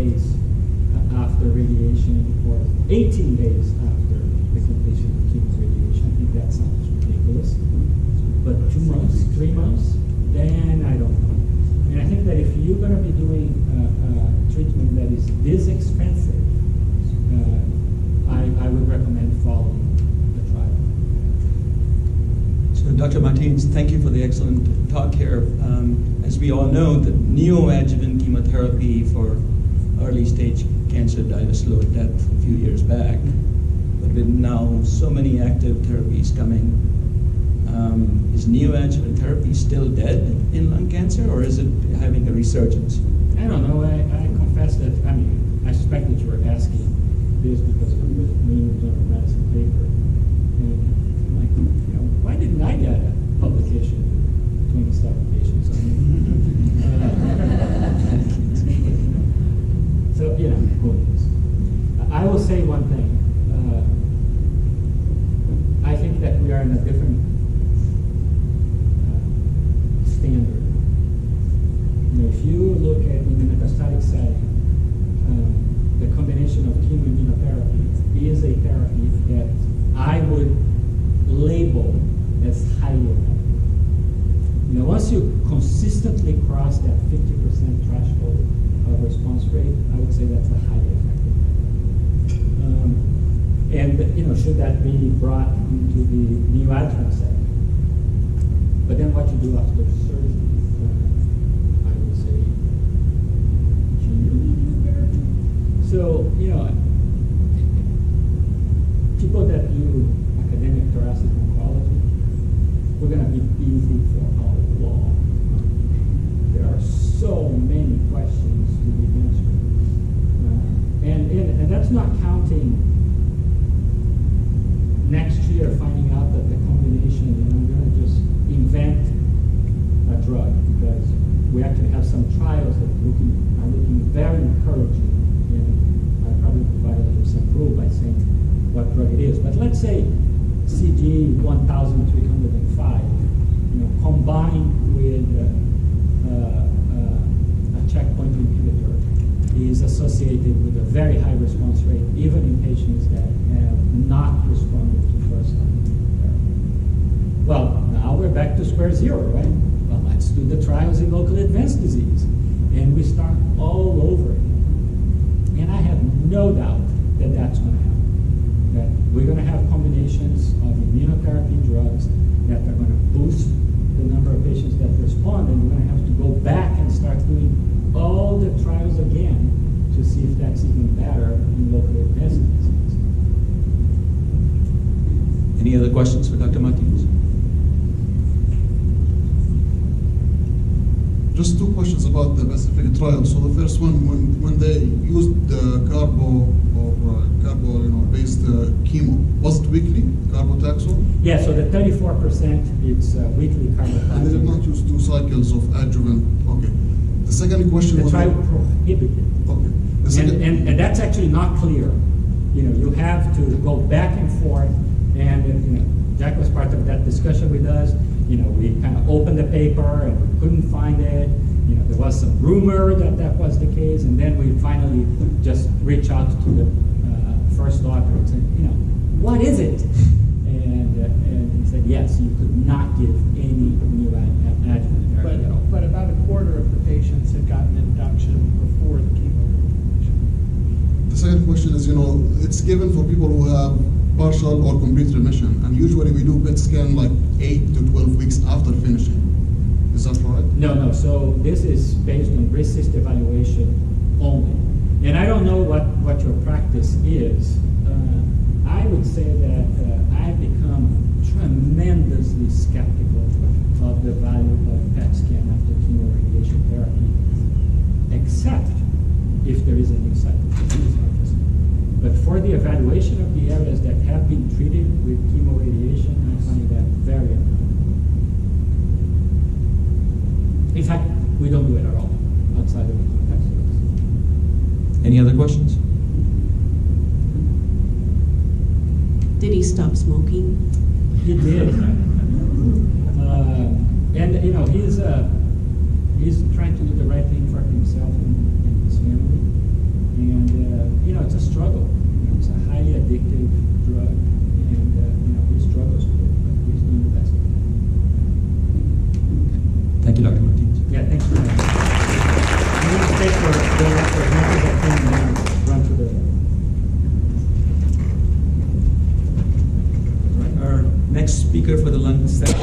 days after radiation or 18 days after the completion of chemoradiation. I think that sounds ridiculous. But 2 months, 3 months, then I don't know. And I think that if you're going to be doing treatment that is this expensive, I would recommend following the trial. So Dr. Martins, thank you for the excellent talk here. As we all know, the neoadjuvant chemotherapy for early stage cancer died a slow death a few years back. But with now so many active therapies coming, is neoadjuvant therapy still dead in lung cancer, or is it having a resurgence? I don't know. I confess that, I suspect that you were asking this because of the New England Journal of Medicine paper. And I'm like, why didn't I get a publication with 27 patients? So, who knows? I will say one thing. I think that we are in a different standard. If you look at in the metastatic setting, the combination of chemoimmunotherapy is a therapy that I would label as highly effective. Once you consistently cross that 50% threshold of response rate, I would say that's a highly effective therapy. And should that be brought into the neoadjuvant setting? But then what you do after surgery, I would say chemotherapy. So, people that do academic thoracic oncology, we're going to be busy for a long time. There are so many questions to be answered. And that's not counting next year finding out that the combination, and I'm going to just invent a drug because we actually have some trials that are looking very encouraging, and I probably provided you some proof by saying what drug it is. But let's say CG 1305, combined with a checkpoint inhibitor, is associated with a very high response rate, even in patients that have not responded to first-line therapy. Well, now we're back to square zero, right? Well, let's do the trials in locally advanced disease. And we start all over again. And I have no doubt that that's going to happen. That we're going to have combinations of immunotherapy drugs that are going to boost the number of patients that respond, and we're going to have to go back and start doing all the trials again to see if that's even better in locally advanced disease. Any other questions for Dr. Martins? Just two questions about the specific trial. So the first one, when they used the carbo-based chemo, was it weekly carbotaxol? Yeah. So the 34%, it's weekly carbotaxol. And they did not use 2 cycles of adjuvant. Okay. The second question was the trial prohibited. Okay. And that's actually not clear. You have to go back and forth, and Jack was part of that discussion with us. We kind of opened the paper and we couldn't find it. There was some rumor that was the case, and then we finally just reached out to the first author and said, what is it? And he said, yes, you could not give any neoadjuvant therapy at all. But about a quarter of the patients had gotten induction before the chemo. The second question is, it's given for people who have partial or complete remission, and usually we do PET scan like 8 to 12 weeks after finishing. Is that right? No. So this is based on RECIST evaluation only. And I don't know what your practice is. I would say that I've become tremendously skeptical of the value of PET scan after chemoradiation therapy, except if there is a new site of disease. But for the evaluation of the areas that have been treated with chemoradiation, I find that very important. In fact, we don't do it at all outside of the context of this. Any other questions? Did he stop smoking? He did. And he's trying to do the right thing for himself and his family. it's a struggle. It's a highly addictive drug, and he struggles with it, but he's doing the best. Thank you, Dr. Martinez. Yeah, thanks for having me. I'm going to stay for as much as I can and then run to the. All right, our next speaker for the lung section.